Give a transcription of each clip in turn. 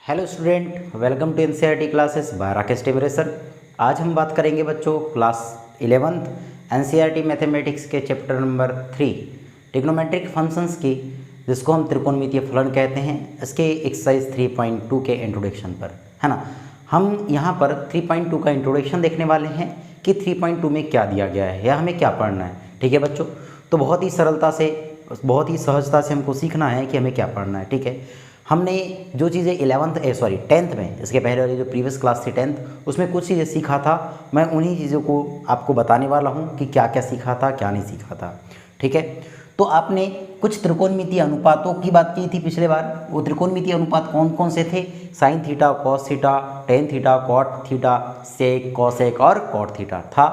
Hello student, welcome to NCERT classes by Rakesh Timresar. आज हम बात करेंगे बच्चों क्लास 11th एनसीईआरटी मैथमेटिक्स के चैप्टर नंबर 3 ट्रिग्नोमेट्रिक फंक्शंस की, जिसको हम त्रिकोणमितीय फलन कहते हैं, इसके एक्सरसाइज 3.2 के इंट्रोडक्शन पर, है ना। हम यहाँ पर 3.2 का इंट्रोडक्शन देखने वाले हैं कि 3.2 में क्या दिया गया है या हमें क्या पढ़ना है। ठीक है बच्चों, तो बहुत ही सरलता से, बहुत ही सहजता से हमको सीखना है कि हमें क्या पढ़ना है। ठीक है, हमने जो चीज़ें 10th में, इसके पहले वाली जो प्रीवियस क्लास थी 10th, उसमें कुछ चीज़ें सीखा था। मैं उन्हीं चीज़ों को आपको बताने वाला हूँ कि क्या क्या सीखा था, क्या नहीं सीखा था। ठीक है, तो आपने कुछ त्रिकोणमितीय अनुपातों की बात की थी पिछले बार। वो त्रिकोणमितीय अनुपात कौन कौन से थे? Sine theta, cos theta, tan theta, cot theta, sec, cosec और कॉट थीटा था।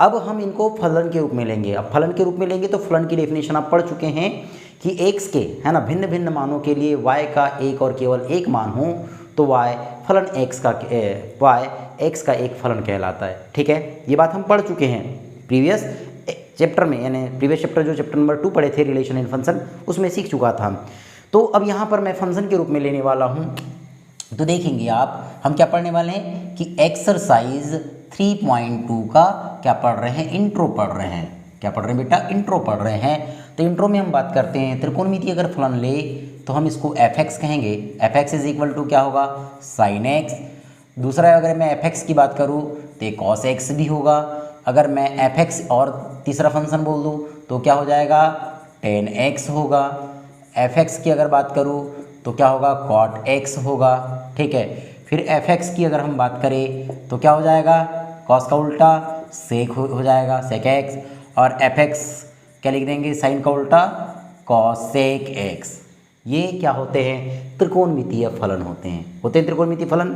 अब हम इनको फलन के रूप में लेंगे। अब फलन के रूप में लेंगे तो फलन की डेफिनेशन आप पढ़ चुके हैं कि x के, है ना, भिन्न भिन्न मानों के लिए y का एक और केवल एक मान हो तो y फलन x का एक फलन कहलाता है। ठीक है, ये बात हम पढ़ चुके हैं प्रीवियस चैप्टर में, यानी प्रीवियस चैप्टर जो चैप्टर नंबर 2 पढ़े थे रिलेशन इन फंक्शन, उसमें सीख चुका था। तो अब यहाँ पर मैं फंक्शन के रूप में लेने वाला हूँ। तो देखेंगे आप, हम क्या पढ़ने वाले हैं कि एक्सरसाइज 3.2 का क्या पढ़ रहे हैं? इंट्रो पढ़ रहे हैं। क्या पढ़ रहे हैं बेटा? इंट्रो पढ़ रहे हैं। तो इंट्रो में हम बात करते हैं त्रिकोणमितीय अगर फलन ले तो हम इसको fx कहेंगे। fx इज इक्वल टू क्या होगा? sin x। दूसरा, अगर मैं fx की बात करूँ तो ये cos x भी होगा। अगर मैं fx और तीसरा फंक्शन बोल दूँ तो क्या हो जाएगा? tan x होगा। fx की अगर बात करूँ तो क्या होगा? cot x होगा। ठीक है, फिर fx की अगर हम बात करें तो क्या हो जाएगा? cos का उल्टा sec हो जाएगा, sec x। और fx क्या लिख देंगे? साइन का उल्टा cosec x। ये क्या होते हैं? त्रिकोणमितीय फलन होते हैं त्रिकोणमितीय फलन।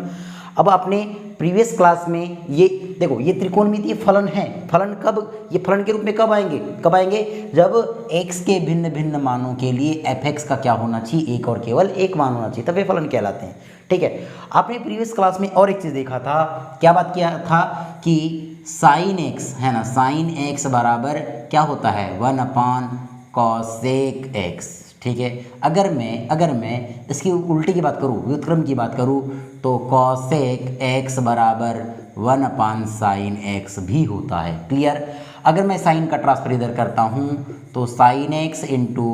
अब आपने प्रीवियस क्लास में ये देखो, ये त्रिकोणमितीय फलन है। फलन कब, ये फलन के रूप में कब आएंगे? जब x के भिन्न भिन्न मानों के लिए fx का क्या होना चाहिए? एक और केवल एक मान होना चाहिए, तब ये फलन कहलाते हैं। ठीक है, आपने प्रीवियस क्लास में और एक चीज़ देखा था, क्या बात किया था कि साइन x, है ना, साइन x बराबर क्या होता है? 1/cosec x। ठीक है, अगर मैं इसकी उल्टी की बात करूँ, व्युत्क्रम की बात करूँ, तो cosec x बराबर 1/sin x भी होता है। क्लियर? अगर मैं साइन का ट्रांसफर इधर करता हूँ तो sin x into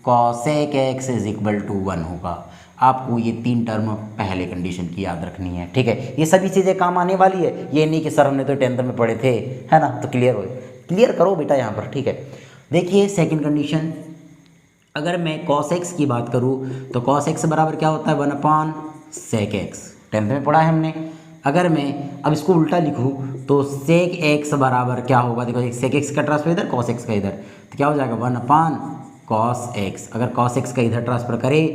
cosec x is equal to 1 होगा। आपको ये 3 टर्म पहले कंडीशन की याद रखनी है। ठीक है, ये सभी चीज़ें काम आने वाली है, ये नहीं कि सर हमने तो 10th में पढ़े थे, है ना। तो क्लियर करो बेटा यहाँ पर। ठीक है, देखिए सेकंड कंडीशन, अगर मैं cos x की बात करूँ तो cos x बराबर क्या होता है? 1/sec x। 10th में पढ़ा है हमने। अगर मैं अब इसको उल्टा लिखूँ तो sec x बराबर क्या होगा? देखो, sec x का ट्रांसफर इधर, cos x का इधर, तो क्या हो जाएगा? 1/cos x। अगर cos x का इधर ट्रांसफर करें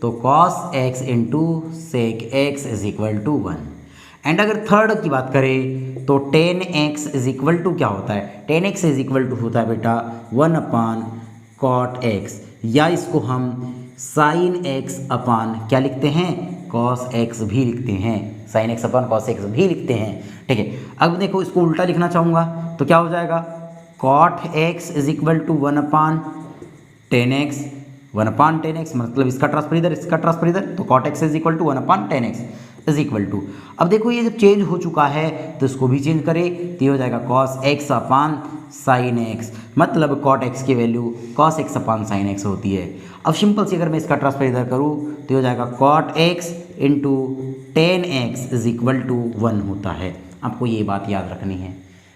तो cos x into sec x is equal to 1। And अगर थर्ड की बात करें तो tan x is equal to क्या होता है? tan x is equal to होता है बेटा 1/cot x, या इसको हम sin x अपान क्या लिखते हैं? cos x भी लिखते हैं, sin x अपान cos x भी लिखते हैं। ठीक है, अब देखो इसको उल्टा लिखना चाहूँगा तो क्या हो जाएगा? cot x is equal to 1/tan x। 1/tan x मतलब इसका ट्रांसफर इधर, इसका ट्रांसफर इधर, तो cot x is equal to 1/tan x is equal to. अब देखो ये जब चेंज हो चुका है तो इसको भी चेंज करें तो ये हो जाएगा cos x अपान sin x, मतलब cot x की वैल्यू cos x अपान sin x होती है। अब सिंपल से अगर मैं इसका ट्रांसफर इधर करूँ तो हो जाएगा cot x into tan x is equal to 1 होता है। आपको ये बात याद रखनी है।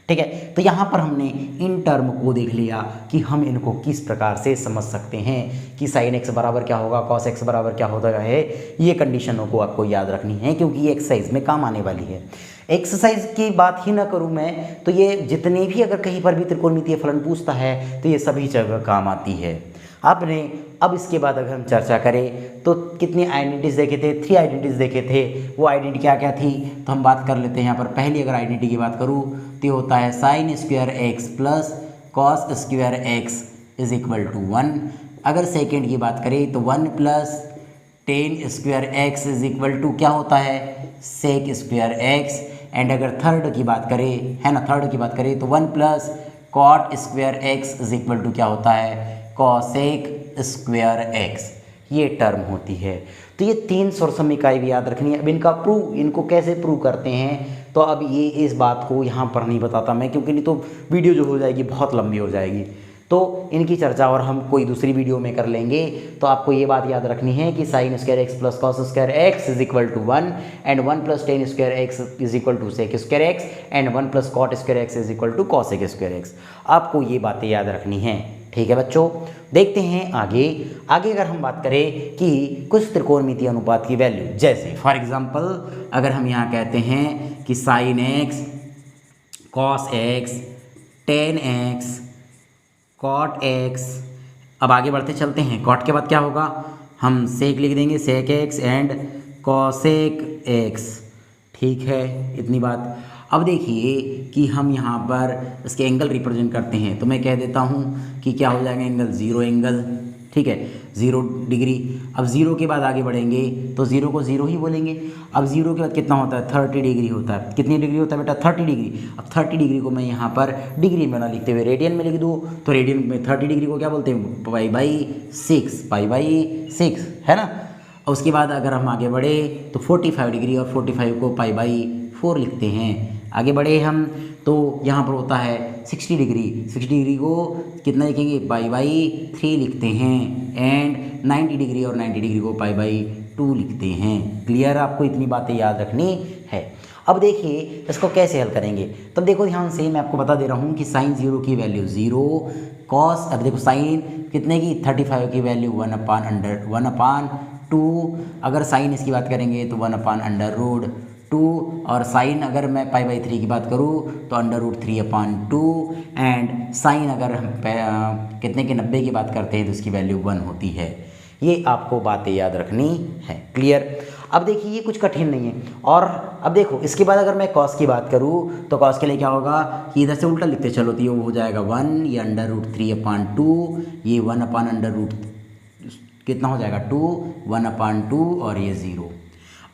ठीक है, तो यहाँ पर हमने इन टर्म को देख लिया कि हम इनको किस प्रकार से समझ सकते हैं कि sin x बराबर क्या होगा, cos x बराबर क्या होता है। ये कंडीशनों को आपको याद रखनी है क्योंकि ये एक्सरसाइज में काम आने वाली है। एक्सरसाइज की बात ही ना करूँ मैं तो ये जितने भी अगर कहीं पर भी त्रिकोणमितीय फलन पूछता है तो ये सभी जगह काम आती है। आपने अब इसके बाद अगर हम चर्चा करें तो कितनी आइडेंटिटीज देखे थे? 3 आइडेंटिटीज देखे थे। वो आइडेंटिटी क्या क्या थी तो हम बात कर लेते हैं। यहाँ पर पहली अगर आइडेंटिटी की बात करूँ तो होता है sine square x plus cos square x is equal to 1। अगर सेकेंड की बात करें तो 1 plus tan square x is equal to क्या होता है? Sec square x. एंड अगर थर्ड की बात करें, है ना, थर्ड की बात करें तो 1 plus cot square x is equal to क्या होता है? Cosec square x. ये टर्म होती है। तो ये 3 सोर्सम इकाई भी याद रखनी है। अब इनको कैसे प्रूव करते हैं, तो अब ये इस बात को यहाँ पर नहीं बताता मैं, क्योंकि नहीं तो वीडियो जो हो जाएगी बहुत लंबी हो जाएगी। तो इनकी चर्चा और हम कोई दूसरी वीडियो में कर लेंगे। तो आपको ये बात याद रखनी है कि sine square x plus cos square x is equal to 1 and 1 plus tan square x is equal to sec square x and 1 plus cot square x is equal to cosec square x. आपको ये बातें याद रखनी हैं। ठीक है बच्चों, देखते हैं आगे। अगर हम बात करें कि कुछ त्रिकोणमितीय अनुपात की वैल्यू, जैसे फॉर एग्जांपल अगर हम यहाँ कहते हैं कि sine x, cos x, tan x, cot x. अब आगे बढ़ते चलते हैं। कॉट के बाद क्या होगा, हम सेक लिख देंगे, sec x and cosec x. ठीक है, इतनी बात। अब देखिए कि हम यहाँ पर इसके एंगल रिप्रेजेंट करते हैं, तो मैं कह देता हूँ कि क्या हो जाएगा एंगल, 0 एंगल। ठीक है, 0 डिग्री। अब 0 के बाद आगे बढ़ेंगे तो 0 को 0 ही बोलेंगे। अब 0 के बाद कितना होता है, 30 डिग्री होता है। कितनी डिग्री होता है बेटा, 30 डिग्री। अब 30 डिग्री को मैं यहाँ पर डिग्री में ना लिखते हुए रेडियन में लिख दूँ, तो रेडियन में 30 डिग्री को क्या बोलते हैं, पाई बाई 6, है ना। और उसके बाद अगर हम आगे बढ़े तो 45 डिग्री और 45 को पाई/4 लिखते हैं। आगे बढ़े हम तो यहाँ पर होता है 60 डिग्री। 60 डिग्री को कितना लिखेंगे, पाई/3 लिखते हैं। एंड 90 डिग्री और 90 डिग्री को पाई/2 लिखते हैं। क्लियर, आपको इतनी बातें याद रखनी है। अब देखिए इसको कैसे हल करेंगे। तब देखो ध्यान से, मैं आपको बता दे रहा हूँ कि साइन 0 की वैल्यू 0, कॉस, अब देखो साइन कितने की, 35 की वैल्यू 1/2। अगर साइन इसकी बात करेंगे तो 1/√2, और साइन अगर मैं पाई/3 की बात करूँ तो √3/2। एंड साइन अगर हम कितने के 90 की बात करते हैं तो इसकी वैल्यू 1 होती है। ये आपको बातें याद रखनी है। क्लियर। अब देखिए ये कुछ कठिन नहीं है। और अब देखो इसके बाद अगर मैं कॉस की बात करूँ तो कॉस के लिए क्या होगा कि इधर से उल्टा लिखते चलो, तो ये हो जाएगा 1, ये √3/2, ये 1/√, कितना हो जाएगा 2, 1/2 और ये 0।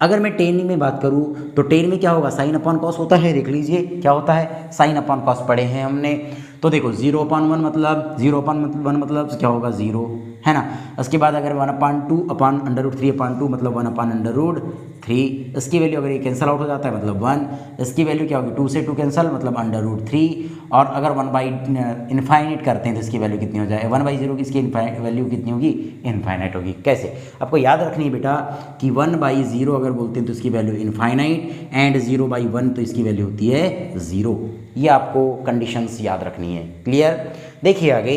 अगर मैं टेन में बात करूँ तो टेन में क्या होगा, साइन अपॉन कॉस होता है। देख लीजिए क्या होता है, साइन अपॉन कॉस पढ़े हैं हमने। तो देखो 0/1 मतलब 0/1 मतलब क्या होगा, 0, है ना। उसके बाद अगर 1/2/√3/2 मतलब 1/√3। इसकी वैल्यू अगर ये कैंसिल आउट हो जाता है मतलब 1। इसकी वैल्यू क्या होगी, 2 से 2 कैंसिल मतलब √3। और अगर 1/इनफाइनाइट करते हैं तो इसकी वैल्यू कितनी हो जाए, 1/0 की इसकी वैल्यू कितनी होगी, इनफाइनाइट होगी। कैसे, आपको याद रखनी है बेटा कि 1/0 अगर बोलते हैं तो इसकी वैल्यू इनफाइनाइट, एंड 0/1 तो इसकी वैल्यू होती है 0। ये आपको कंडीशंस याद रखनी है। क्लियर। देखिए आगे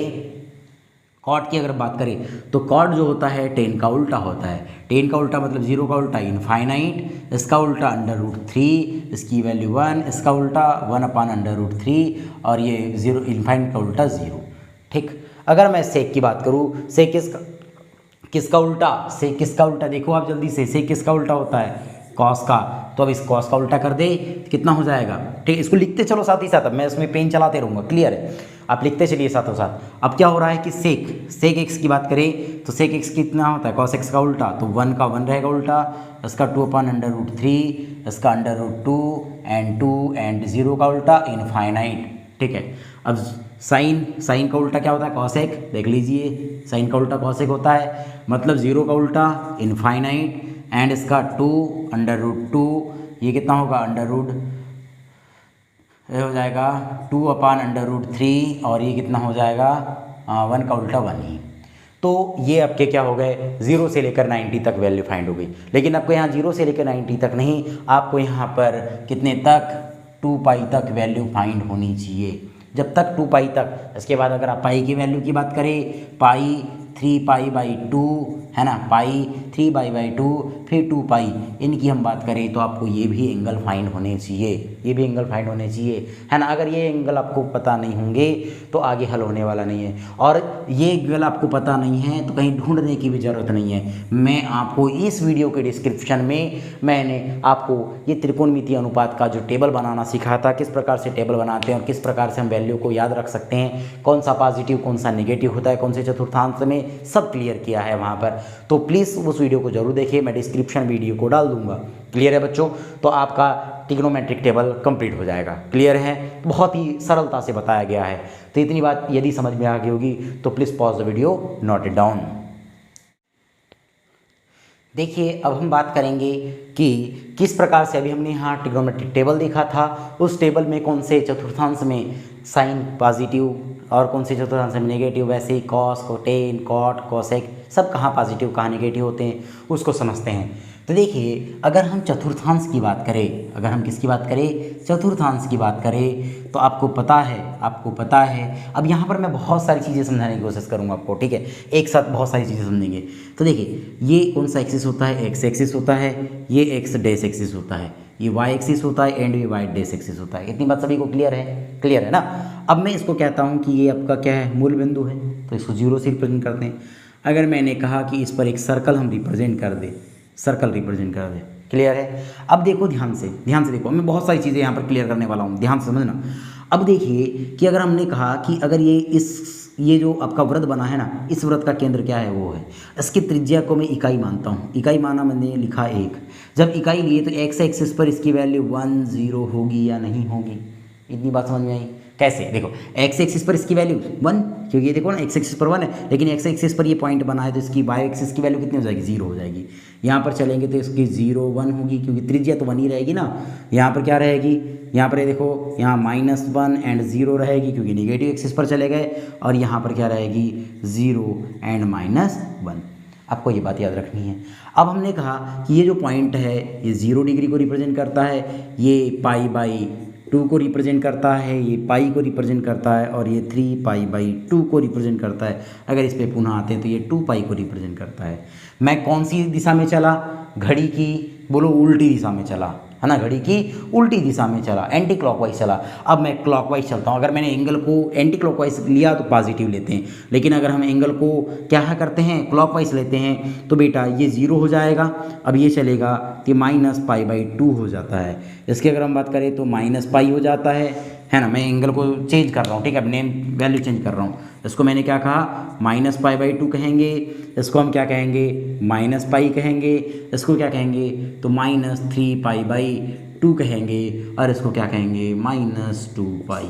कॉट की अगर बात करें तो कॉट जो होता है टेन का उल्टा होता है। टेन का उल्टा मतलब 0 का उल्टा इनफाइनाइट, इसका उल्टा √3, इसकी वैल्यू 1, इसका उल्टा 1/√3 और ये 0 इनफाइनाइट का उल्टा 0। ठीक। अगर मैं सेक की बात करूँ, सेक किसका उल्टा, सेक किसका उल्टा, देखो आप जल्दी से, सेक किसका उल्टा होता है, कॉस का। तो अब इस कॉस का उल्टा कर दे, कितना हो जाएगा। ठीक, इसको लिखते चलो साथ ही साथ, अब मैं इसमें पेन चलाते रहूँगा। क्लियर है, आप लिखते चलिए साथों साथ। अब क्या हो रहा है कि सेक एक्स की बात करें तो सेक एक्स कितना होता है, कॉस एक्स का उल्टा, तो 1 का 1 रहेगा उल्टा, इसका 2/√3, इसका √2 एंड 2 एंड 0 का उल्टा इनफाइनाइट। ठीक है। अब साइन का उल्टा क्या होता है, कॉसेक। देख लीजिए साइन का उल्टा कॉसेक होता है, मतलब 0 का उल्टा इनफाइनाइट, एंड इसका 2/√2, ये कितना होगा, ये हो जाएगा 2/√3 और ये कितना हो जाएगा 1 का उल्टा 1 ही। तो ये आपके क्या हो गए, 0 से लेकर 90 तक वैल्यू फाइंड हो गई। लेकिन आपको यहाँ 0 से लेकर 90 तक नहीं, आपको यहाँ पर कितने तक, 2π तक वैल्यू फाइंड होनी चाहिए। जब तक 2π तक। इसके बाद अगर आप पाई की वैल्यू की बात करें, पाई 3π/2 है ना, पाई 3π/2 फिर 2π, इनकी हम बात करें तो आपको ये भी एंगल फाइंड होने चाहिए, ये भी एंगल फाइंड होने चाहिए, है ना। अगर ये एंगल आपको पता नहीं होंगे तो आगे हल होने वाला नहीं है। और ये एंगल आपको पता नहीं है तो कहीं ढूंढने की भी ज़रूरत नहीं है। मैं आपको इस वीडियो के डिस्क्रिप्शन में मैंने आपको ये त्रिकोणमितीय अनुपात का जो टेबल बनाना सिखाया था, किस प्रकार से टेबल बनाते हैं और किस प्रकार से हम वैल्यू को याद रख सकते हैं, कौन सा पॉजिटिव कौन सा नेगेटिव होता है, कौन से चतुर्थांश में, सब क्लियर किया है वहाँ पर। तो प्लीज़ उस वीडियो को जरूर देखिए, मैं डिस्क्रिप्शन वीडियो को डाल दूंगा। क्लियर है बच्चों, तो आपका ट्रिग्नोमेट्रिक टेबल कंप्लीट हो जाएगा। क्लियर है, बहुत ही सरलता से बताया गया है। तो इतनी बात यदि समझ में आ गई होगी तो please pause the video, note it down. देखिए अब हम बात करेंगे कि किस प्रकार से, अभी हमने यहाँ ट्रिग्नोमेट्रिक टेबल देखा था, उस टेबल में कौन से चतुर्थांश में साइन पॉजिटिव और कौन से चतुर्थांश में नेगेटिव, वैसे ही कॉस, कोटेन, कॉट, कोसेक सब कहाँ पॉजिटिव कहाँ नेगेटिव होते हैं उसको समझते हैं। तो देखिए अगर हम चतुर्थांश की बात करें, अगर हम किसकी बात करें, चतुर्थांश की बात करें, तो आपको पता है अब यहाँ पर मैं बहुत सारी चीज़ें समझाने की कोशिश करूँगा आपको, ठीक है, एक साथ बहुत सारी चीज़ें समझेंगे। तो देखिए ये कौन सा एक्सिस होता है, एक्स एक्सिस होता है, ये एक्स डैश एक्सिस होता है, ये वाई एक्सिस होता है एंड ये वाई डैश एक्सिस होता है। इतनी बात सभी को क्लियर है ना। अब मैं इसको कहता हूँ कि ये आपका क्या है, मूल बिंदु है, तो इसको 0 से रिप्रेजेंट करते हैं। अगर मैंने कहा कि इस पर एक सर्कल हम रिप्रेजेंट कर दें, क्लियर है। अब देखो ध्यान से देखो, मैं बहुत सारी चीज़ें यहाँ पर क्लियर करने वाला हूँ, ध्यान से समझना। अब देखिए कि अगर हमने कहा कि अगर ये जो आपका वृत्त बना है ना, इस वृत्त का केंद्र क्या है, वो है, इसकी त्रिज्या को मैं इकाई मानता हूँ, इकाई माना मैंने लिखा 1। जब इकाई लिए तो एक्स एक्सिस पर इसकी वैल्यू 1 0 होगी या नहीं होगी, इतनी बात समझ में आई। कैसे, देखो एक्स एक्सिस पर इसकी वैल्यू 1, क्योंकि ये देखो ना एक्स एक्सिस पर 1 है, लेकिन एक्स एक्सिस पर ये पॉइंट बना है तो इसकी वाई एक्सिस की वैल्यू कितनी हो जाएगी, 0 हो जाएगी। यहाँ पर चलेंगे तो इसकी 0 1 होगी, क्योंकि त्रिज्या तो 1 ही रहेगी ना। यहाँ पर क्या रहेगी, यहाँ पर ये देखो यहाँ -1 एंड 0 रहेगी, क्योंकि नेगेटिव एक्सिस पर चले गए, और यहाँ पर क्या रहेगी 0 एंड -1। आपको ये बात याद रखनी है। अब हमने कहा कि ये जो पॉइंट है ये 0 डिग्री को रिप्रेजेंट करता है, ये π/2 को रिप्रेजेंट करता है, ये पाई को रिप्रेजेंट करता है, और ये 3π/2 को रिप्रेजेंट करता है। अगर इस पे पुनः आते हैं तो ये 2π को रिप्रेजेंट करता है। मैं कौन सी दिशा में चला, घड़ी की बोलो उल्टी दिशा में चला, है ना, घड़ी की उल्टी दिशा में चला, एंटी क्लॉकवाइज चला। अब मैं क्लॉकवाइज चलता हूँ। अगर मैंने एंगल को एंटी क्लॉकवाइज लिया तो पॉजिटिव लेते हैं, लेकिन अगर हम एंगल को क्या करते हैं, क्लॉकवाइज लेते हैं, तो बेटा ये 0 हो जाएगा। अब ये चलेगा कि -π/2 हो जाता है। इसकी अगर हम बात करें तो -π हो जाता है ना। मैं एंगल को चेंज कर रहा हूँ, ठीक है, अब नेम वैल्यू चेंज कर रहा हूँ। इसको मैंने क्या कहा, -π/2 कहेंगे, इसको हम क्या कहेंगे, -π कहेंगे, इसको क्या कहेंगे तो -3π/2 कहेंगे, और इसको क्या कहेंगे -2π।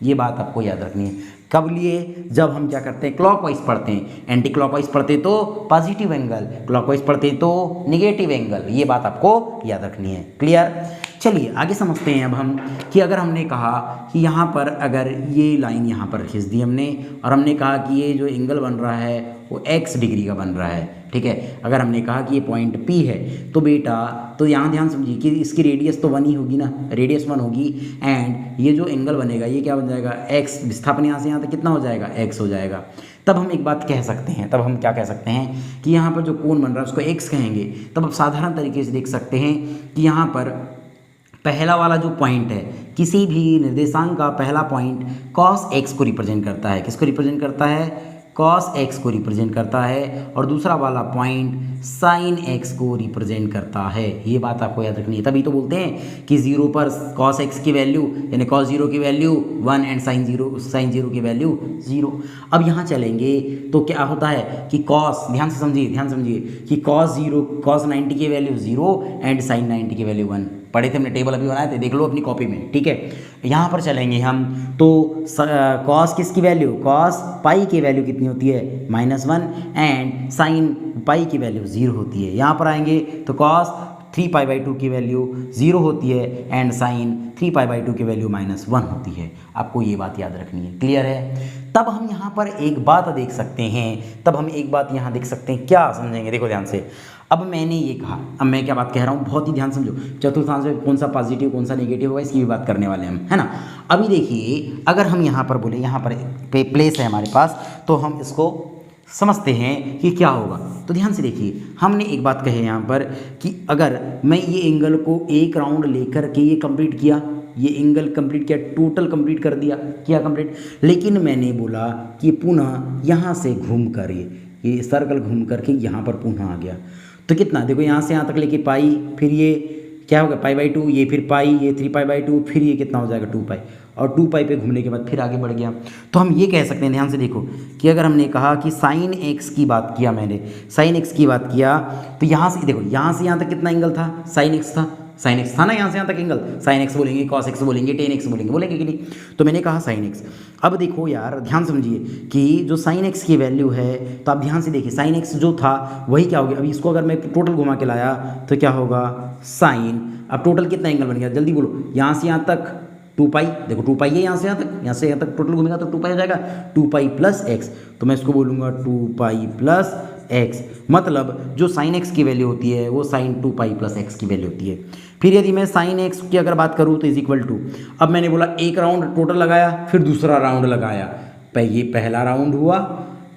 ये बात आपको याद रखनी है। कब लिए, जब हम क्या करते हैं, क्लॉकवाइज पढ़ते हैं। एंटी क्लॉकवाइज पढ़ते तो पॉजिटिव एंगल, क्लॉकवाइज पढ़ते तो नेगेटिव एंगल। ये बात आपको याद रखनी है, क्लियर। चलिए आगे समझते हैं अब हम कि अगर हमने कहा कि यहाँ पर अगर ये लाइन यहाँ पर खींच दी हमने, और हमने कहा कि ये जो एंगल बन रहा है वो x डिग्री का बन रहा है, ठीक है। अगर हमने कहा कि ये पॉइंट P है, तो बेटा तो यहाँ ध्यान समझिए कि इसकी रेडियस तो 1 ही होगी ना, रेडियस 1 होगी, एंड ये जो एंगल बनेगा ये क्या बन जाएगा, x। विस्थापन यहाँ से यहाँ तक कितना हो जाएगा, x हो जाएगा। तब हम एक बात कह सकते हैं, तब हम क्या कह सकते हैं कि यहाँ पर जो कोण बन रहा है उसको x कहेंगे। तब आप साधारण तरीके से देख सकते हैं कि यहाँ पर पहला वाला जो पॉइंट है, किसी भी निर्देशांक का पहला पॉइंट cos x को रिप्रेजेंट करता है। किसको रिप्रेजेंट करता है, cos x को रिप्रेजेंट करता है, और दूसरा वाला पॉइंट sin x को रिप्रेजेंट करता है। ये बात आपको याद रखनी है। तभी तो बोलते हैं कि 0 पर cos x की वैल्यू यानी cos 0 की वैल्यू 1 एंड sin 0 की वैल्यू 0। अब यहाँ चलेंगे तो क्या होता है कि cos, ध्यान से समझिए कि cos 90 की वैल्यू 0 एंड sin 90 की वैल्यू 1। पढ़े थे हमने, टेबल अभी बनाए थे, देख लो अपनी कॉपी में, ठीक है। यहाँ पर चलेंगे हम तो cos किसकी वैल्यू, cos पाई की वैल्यू कितनी होती है -1, एंड sin पाई की वैल्यू 0 होती है। यहाँ पर आएंगे तो cos 3π/2 की वैल्यू 0 होती है, एंड sin 3π/2 की वैल्यू -1 होती है। आपको ये बात याद रखनी है, क्लियर है। तब हम यहाँ पर एक बात देख सकते हैं, देख सकते हैं, क्या समझेंगे, देखो ध्यान से। अब मैंने ये कहा, अब मैं क्या बात कह रहा हूँ, बहुत ही ध्यान समझो। चतुर्थांश में कौन सा पॉजिटिव कौन सा नेगेटिव होगा इसकी भी बात करने वाले हम, है ना। अभी देखिए अगर हम यहाँ पर बोले, यहाँ पर प्लेस है हमारे पास, तो हम इसको समझते हैं कि क्या होगा। तो ध्यान से देखिए, हमने एक बात कही यहाँ पर कि अगर मैं ये एंगल को एक राउंड लेकर के ये कंप्लीट किया, ये एंगल कंप्लीट किया, टोटल कंप्लीट कर दिया, किया कंप्लीट, लेकिन मैंने बोला कि पुनः यहाँ से घूम कर ये सर्कल घूम करके यहाँ पर पुनः आ गया, तो कितना, देखो यहाँ से यहाँ तक लेके पाई, फिर ये क्या होगा π/2, ये फिर पाई, ये 3π/2, फिर ये कितना हो जाएगा 2π, और 2π पे घूमने के बाद फिर आगे बढ़ गया। तो हम ये कह सकते हैं, ध्यान से देखो कि अगर हमने कहा कि sin x की बात किया, मैंने sin x की बात किया, तो यहाँ से देखो, यहाँ से यहाँ तक कितना एंगल था, sin x था, साइन एक्स था ना यहाँ से यहाँ तक एंगल, साइन एक्स बोलेंगे, कॉस एक्स बोलेंगे, टेन एक्स बोलेंगे कि नहीं? तो मैंने कहा साइन एक्स। अब देखो यार ध्यान समझिए कि जो साइन एक्स की वैल्यू है, तो आप ध्यान से देखिए साइन एक्स जो था वही क्या हो गया, अभी इसको अगर मैं टोटल घुमा के लाया तो क्या होगा साइन, अब टोटल कितना एंगल बन गया जल्दी बोलो, यहाँ से यहाँ तक 2 पाई, देखो 2 पाई है यहाँ से यहाँ तक टोटल घूमेगा तो 2 पाई हो जाएगा, 2 पाई प्लस एक्स, तो मैं इसको बोलूँगा 2 पाई प्लस एक्स, मतलब जो साइन एक्स की वैल्यू होती है वो साइन 2 पाई प्लस एक्स की वैल्यू होती है। फिर यदि मैं साइन एक्स की अगर बात करूँ तो इज इक्वल टू, अब मैंने बोला एक राउंड टोटल लगाया, फिर दूसरा राउंड लगाया, ये पहला राउंड हुआ,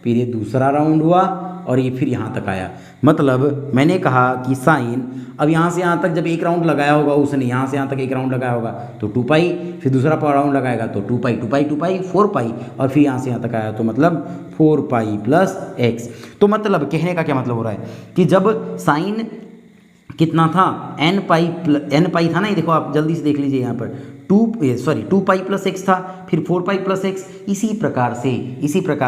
फिर ये दूसरा राउंड हुआ और ये फिर यहाँ तक आया, मतलब मैंने कहा कि साइन, अब यहाँ से यहाँ तक जब एक राउंड लगाया होगा उसने, यहाँ से यहाँ तक एक राउंड लगाया होगा तो 2 पाई, फिर दूसरा राउंड लगाएगा तो 2 पाई 2 पाई 2 पाई 4 पाई, और फिर यहाँ से यहाँ तक आया तो मतलब 4 पाई प्लस एक्स। तो मतलब कहने का क्या मतलब हो रहा है कि जब साइन कितना था n पाई था ना, ये देखो आप जल्दी से देख लीजिए यहाँ पर 2 पाई प्लस एक्स था, फिर 4 पाई प्लस एक्स, इसी प्रकार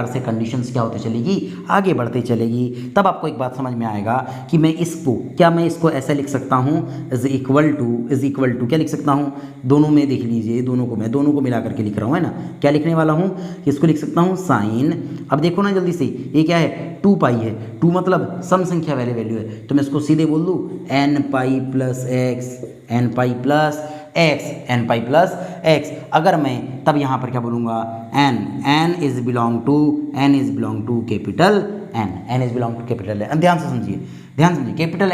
से कंडीशंस क्या होती चलेगी, आगे बढ़ते चलेगी। तब आपको एक बात समझ में आएगा कि मैं इसको ऐसा लिख सकता हूँ इज इक्वल टू क्या लिख सकता हूँ, दोनों में देख लीजिए, दोनों को मिला करके लिख रहा हूँ, है ना, क्या लिखने वाला हूँ, इसको लिख सकता हूँ साइन, अब देखो ना जल्दी से, ये क्या है 2 पाई है, 2 मतलब सम संख्या वाले वैल्यू है, तो मैं इसको सीधे बोल दूँ n पाई प्लस एक्स, अगर मैं तब यहाँ पर क्या बोलूँगा n is belong to capital N। ध्यान से समझिए कैपिटल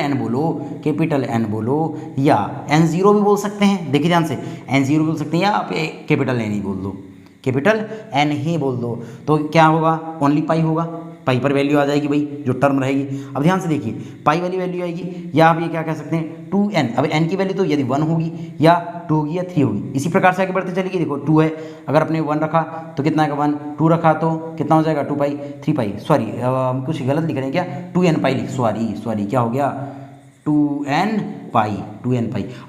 N बोलो या N0 भी बोल सकते हैं, देखिए ध्यान से N0 भी बोल सकते हैं, या आप कैपिटल N ही बोल दो, कैपिटल N ही बोल दो, तो क्या होगा ओनली पाई होगा, पाई पर वैल्यू आ जाएगी भाई, जो टर्म रहेगी। अब ध्यान से देखिए पाई वाली वैल्यू आएगी, या आप ये क्या कह सकते हैं 2n, अब n की वैल्यू तो यदि 1 होगी या 2 होगी या 3 होगी, इसी प्रकार से आगे बढ़ते चलेगी। देखो 2 है, अगर अपने 1 रखा तो कितना है 1, 2 रखा तो कितना हो जाएगा 2 पाई 3 पाई, सॉरी कुछ गलत लिख रहे हैं क्या, 2n पाई सॉरी क्या हो गया 2n पाई।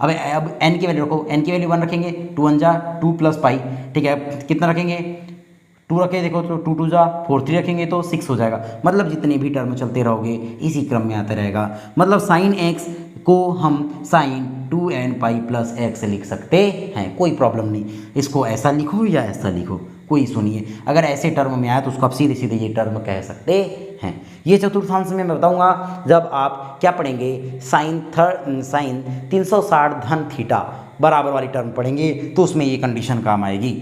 अब n की वैल्यू रखो, n की वैल्यू 1 रखेंगे, 2 1 जा 2 प्लस पाई, ठीक है, कितना रखेंगे 2 रखे, देखो तो 2 2 जा 4 3 रखेंगे तो 6 हो जाएगा, मतलब जितने भी टर्म चलते रहोगे इसी क्रम में आता रहेगा, मतलब साइन एक्स को हम sign 2n pi plus x लिख सकते हैं, कोई प्रॉब्लम नहीं, इसको ऐसा लिखो या ऐसा लिखो, कोई सुनिए, अगर ऐसे टर्म में आया तो उसको आप सीधे सीधे ये टर्म कह सकते हैं। ये चतुर्थांश में मैं बताऊंगा जब आप क्या पढ़ेंगे, साइन 360 धन थीटा बराबर वाली टर्म पढ़ेंगे तो उसमें ये कंडीशन काम आएगी,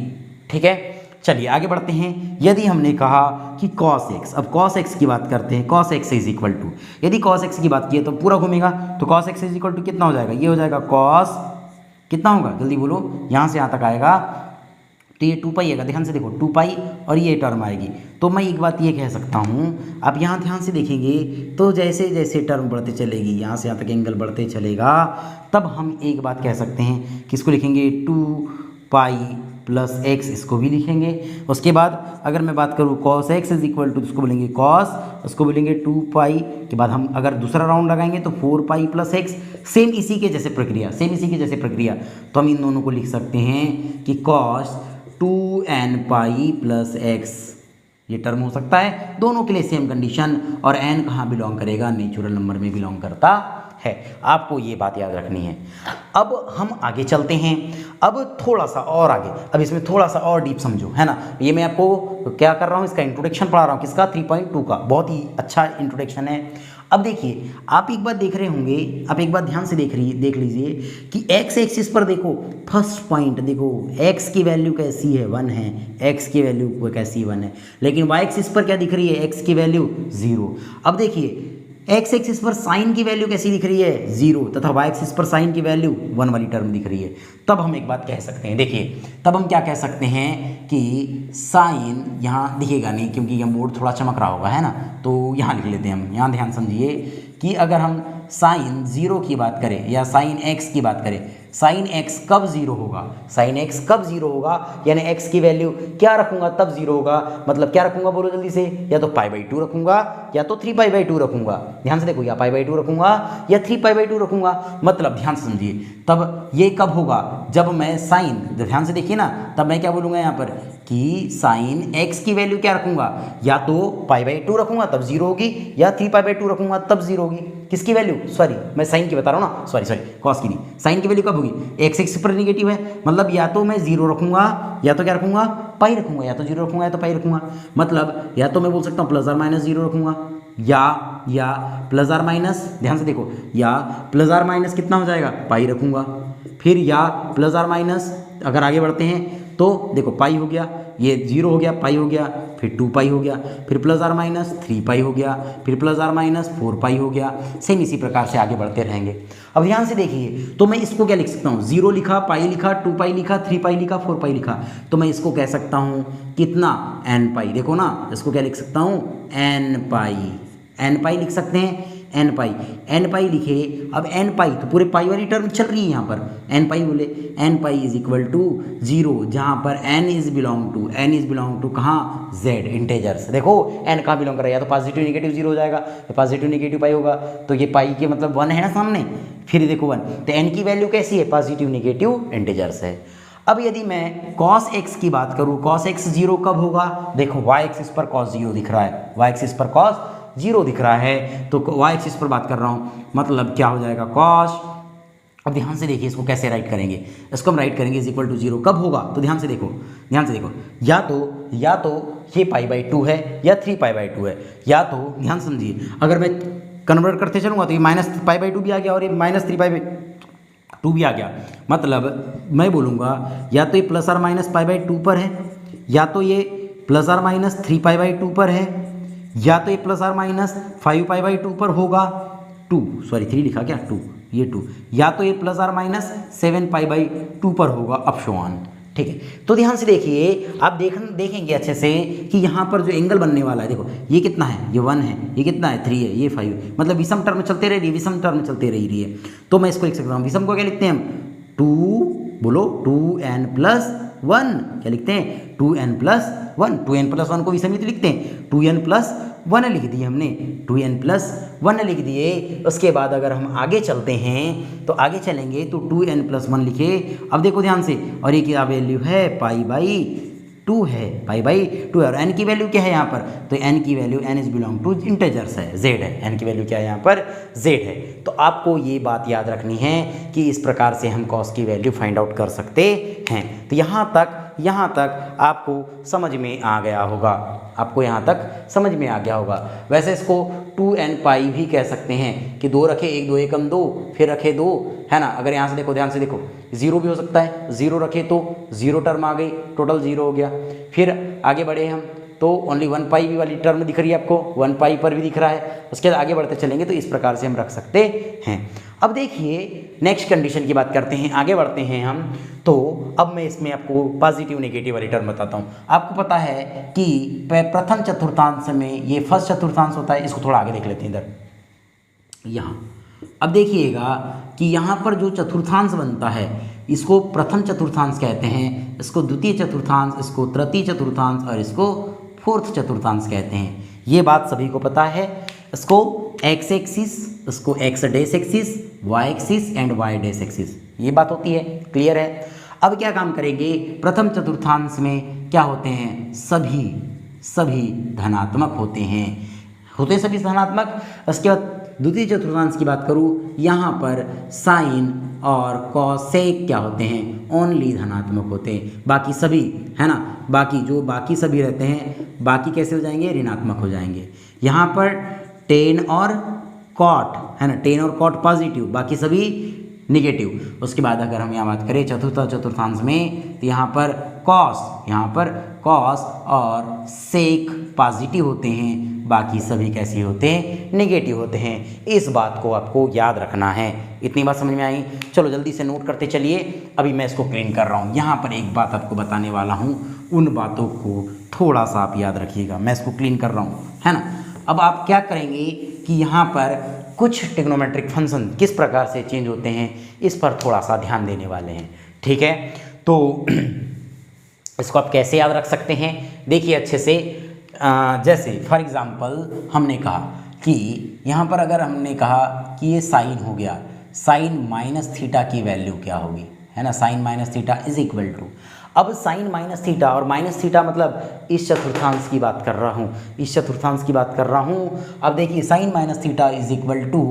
ठीक है। चलिए आगे बढ़ते हैं। यदि हमने कहा कि cos x, अब cos x की बात करते हैं, cos x is equal to, यदि cos x की बात की है तो पूरा घूमेगा, तो cos x is equal to कितना हो जाएगा, ये हो जाएगा cos, कितना होगा जल्दी बोलो, यहाँ से यहाँ तक आएगा तो ये 2 पाई आएगा, ध्यान से देखो 2 पाई और ये टर्म आएगी, तो मैं एक बात ये कह सकता हूँ, अब यहाँ ध्यान से देखेंगे तो जैसे जैसे टर्म बढ़ते चलेगी, यहाँ से यहाँ तक एंगल बढ़ते चलेगा, तब हम एक बात कह सकते हैं, किसको लिखेंगे 2 पाई प्लस एक्स, इसको भी लिखेंगे। उसके बाद अगर मैं बात करूँ cos x is equal to, उसको बोलेंगे cos, उसको बोलेंगे 2 पाई के बाद हम अगर दूसरा राउंड लगाएंगे तो 4 पाई प्लस एक्स, सेम इसी के जैसे प्रक्रिया, तो हम इन दोनों को लिख सकते हैं कि cos 2n pi plus x, ये टर्म हो सकता है, दोनों के लिए सेम कंडीशन, और n कहाँ बिलोंग करेगा, नेचुरल नंबर में बिलोंग करता है, आपको ये बात याद रखनी है। अब हम आगे चलते हैं, अब थोड़ा सा और आगे, अब इसमें थोड़ा सा और डीप समझो, है ना, ये मैं आपको क्या कर रहा हूँ, इसका इंट्रोडक्शन पढ़ा रहा हूँ, किसका 3.2 का, बहुत ही अच्छा इंट्रोडक्शन है। अब देखिए आप एक बात देख रहे होंगे, आप एक बात ध्यान से देख लीजिए कि x एक्सिस पर देखो, फर्स्ट पॉइंट देखो, x की वैल्यू कैसी है 1 है, x की वैल्यू कैसी 1 है, लेकिन y एक्सिस पर क्या दिख रही है, x की वैल्यू 0। अब देखिए x एक्सिस पर साइन की वैल्यू कैसी दिख रही है 0, तथा y एक्सिस पर साइन की वैल्यू 1 वाली टर्म दिख रही है, तब हम एक बात कह सकते हैं, देखिए तब हम क्या कह सकते हैं कि साइन, यहाँ दिखेगा नहीं क्योंकि ये बोर्ड थोड़ा चमक रहा होगा, है ना, तो यहाँ लिख लेते हैं हम, यहाँ ध्यान समझिए कि अगर हम साइन 0 की बात करें या साइन x की बात करें, साइन x कब 0 होगा, साइन x कब 0 होगा, यानी x की वैल्यू क्या रखूंगा तब 0 होगा, मतलब क्या रखूंगा बोलो जल्दी से, या तो π/2 रखूंगा या तो 3π/2 रखूंगा, ध्यान से देखो, या π/2 रखूंगा या 3π/2 रखूंगा, मतलब ध्यान से समझिए, तब ये कब होगा, जब मैं साइन, ध्यान से देखिए ना, तब मैं क्या बोलूँगा यहाँ पर कि साइन एक्स की वैल्यू क्या रखूंगा, या तो π/2 रखूंगा तब 0 होगी, या 3π/2 रखूंगा तब 0 होगी। किसकी वैल्यू, सॉरी मैं साइन की बता रहा हूँ ना, सॉरी कॉस की नहीं, साइन की वैल्यू कब होगी, एक्स एक्स पर नेगेटिव है, मतलब या तो मैं 0 रखूंगा या तो क्या रखूंगा, पाई रखूंगा, या तो 0 रखूंगा या तो पाई रखूंगा। मतलब या तो मैं बोल सकता हूँ प्लस और माइनस 0 रखूंगा, या प्लस और माइनस, ध्यान से देखो, या प्लस और माइनस कितना हो जाएगा, पाई रखूंगा, फिर या प्लस और माइनस, अगर आगे बढ़ते हैं तो देखो पाई हो गया, ये 0 हो गया, पाई हो गया, फिर 2 पाई हो गया, फिर प्लस और माइनस 3 पाई हो गया, फिर प्लस और माइनस 4 पाई हो गया। सेम इसी प्रकार से आगे बढ़ते रहेंगे। अब ध्यान से देखिए, तो मैं इसको क्या लिख सकता हूँ, 0 लिखा, पाई लिखा, 2 पाई लिखा, 3 पाई लिखा, 4 पाई लिखा, तो मैं इसको कह सकता हूँ कितना, n पाई। देखो ना, इसको क्या लिख सकता हूँ, n पाई लिख सकते हैं, n पाई लिखे। अब n पाई तो पूरे पाई वाली टर्म चल रही है यहाँ पर, n पाई बोले, n pi is equal to 0, जहाँ पर n इज बिलोंग टू कहाँ, z इंटेजर्स। देखो n कहाँ बिलोंग कर रहा है, या तो पॉजिटिव नेगेटिव 0 हो जाएगा, तो पॉजिटिव नेगेटिव पाई होगा, तो ये पाई के मतलब 1 है ना सामने, फिर देखो 1, तो n की वैल्यू कैसी है, पॉजिटिव नेगेटिव इंटेजर्स है। अब यदि मैं cos x की बात करूँ, cos x 0 कब होगा, देखो y एक्सिस पर cos 0 दिख रहा है, y एक्सिस पर cos 0 दिख रहा है, तो y एक्सिस पर बात कर रहा हूँ, मतलब क्या हो जाएगा cos। अब ध्यान से देखिए इसको कैसे राइट करेंगे, इसको हम राइट करेंगे इज इक्वल टू 0 कब होगा, तो ध्यान से देखो, या तो ये π/2 है या 3π/2 है, या तो ध्यान समझिए, अगर मैं कन्वर्ट करते चलूँगा तो ये -π/2 भी आ गया और ये -3π/2 भी आ गया। मतलब मैं बोलूँगा या तो ये प्लस और माइनस π/2 पर है, या तो ये प्लस और माइनस 3π/2 पर है, या तो ये प्लस और माइनस 5π/2 पर होगा, 3 लिखा क्या, 2, ये 2, या तो ये प्लस और माइनस 7π/2 पर होगा, अप सो ऑन। ठीक है, तो ध्यान से देखिए, आप देखेंगे अच्छे से कि यहाँ पर जो एंगल बनने वाला है, देखो ये कितना है, ये 1 है, ये कितना है 3 है, ये 5 है, मतलब विषम टर्म चलते रह रही है, तो मैं इसको लिख सकता हूँ, विषम को क्या लिखते हैं हम, 2n+1, क्या लिखते हैं, 2n+1, 2n+1 को विषम ही तो लिखते हैं, 2n+1 लिख दिए हमने, 2n+1 लिख दिए। उसके बाद अगर हम आगे चलते हैं तो आगे चलेंगे तो 2n+1 लिखे। अब देखो ध्यान से, और ये क्या वैल्यू है, π/2 है, π/2 है, और n की वैल्यू क्या है यहाँ पर, तो n की value, n is belong to integers है, z है, n की वैल्यू क्या है यहाँ पर, z है। तो आपको ये बात याद रखनी है कि इस प्रकार से हम cos की वैल्यू फाइंड आउट कर सकते हैं। तो यहाँ तक आपको समझ में आ गया होगा, वैसे इसको 2n पाई भी कह सकते हैं कि 2 रखे, 1 2 एकम 2, फिर रखे 2, है ना। अगर यहाँ से देखो, ध्यान से देखो, 0 भी हो सकता है, 0 रखे तो 0 टर्म आ गई, टोटल 0 हो गया। फिर आगे बढ़े हम तो ओनली 1 पाई भी वाली टर्म दिख रही है आपको, 1 पाई पर भी दिख रहा है। उसके बाद आगे बढ़ते चलेंगे तो इस प्रकार से हम रख सकते हैं। अब देखिए नेक्स्ट कंडीशन की बात करते हैं, आगे बढ़ते हैं हम। तो अब मैं इसमें आपको पॉजिटिव नेगेटिव वाली टर्म बताता हूँ। आपको पता है कि प्रथम चतुर्थांश में ये फर्स्ट चतुर्थांश होता है, इसको थोड़ा आगे देख लेते हैं इधर, यहाँ। अब देखिएगा कि यहाँ पर जो चतुर्थांश बनता है इसको प्रथम चतुर्थांश कहते हैं, इसको द्वितीय चतुर्थांश, इसको तृतीय चतुर्थांश और इसको फोर्थ चतुर्थांश कहते हैं। ये बात सभी को पता है। इसको एक्स एक्सिस, इसको x dash axis, y axis and y dash axis, ये बात होती है, क्लियर है। अब क्या काम करेंगे, प्रथम चतुर्थांश में क्या होते हैं, सभी धनात्मक होते सभी धनात्मक। उसके बाद द्वितीय चतुर्थांश की बात करूँ, यहाँ पर साइन और कॉसेक क्या होते हैं, ओनली धनात्मक होते हैं। बाकी सभी, है ना, बाकी सभी रहते हैं, बाकी कैसे हो जाएंगे, ऋणात्मक हो जाएंगे। यहाँ पर टेन और कॉट, है ना, टेन और कॉट पॉजिटिव, बाकी सभी निगेटिव। उसके बाद अगर हम यहाँ बात करें चतुर्थांश में, तो यहाँ पर कॉस और सेक पॉजिटिव होते हैं, बाकी सभी कैसे होते हैं, नेगेटिव होते हैं। इस बात को आपको याद रखना है। इतनी बात समझ में आई? चलो जल्दी से नोट करते चलिए। अभी मैं इसको क्लीन कर रहा हूँ। यहाँ पर एक बात आपको बताने वाला हूँ, उन बातों को थोड़ा सा आप याद रखिएगा। मैं इसको क्लीन कर रहा हूँ, है ना। अब आप क्या करेंगे कि यहाँ पर कुछ ट्रिग्नोमेट्रिक फंक्शन किस प्रकार से चेंज होते हैं, इस पर थोड़ा सा ध्यान देने वाले हैं, ठीक है। तो इसको आप कैसे याद रख सकते हैं, देखिए अच्छे से। जैसे फॉर एग्जांपल हमने कहा कि यहाँ पर अगर हमने कहा कि ये साइन हो गया, साइन माइनस थीटा की वैल्यू क्या होगी, है ना, sine minus theta is equal to. अब साइन माइनस थीटा, और माइनस थीटा मतलब इस चतुर्थांश की बात कर रहा हूँ, इस चतुर्थांश की बात कर रहा हूँ। अब देखिए sine minus theta is equal to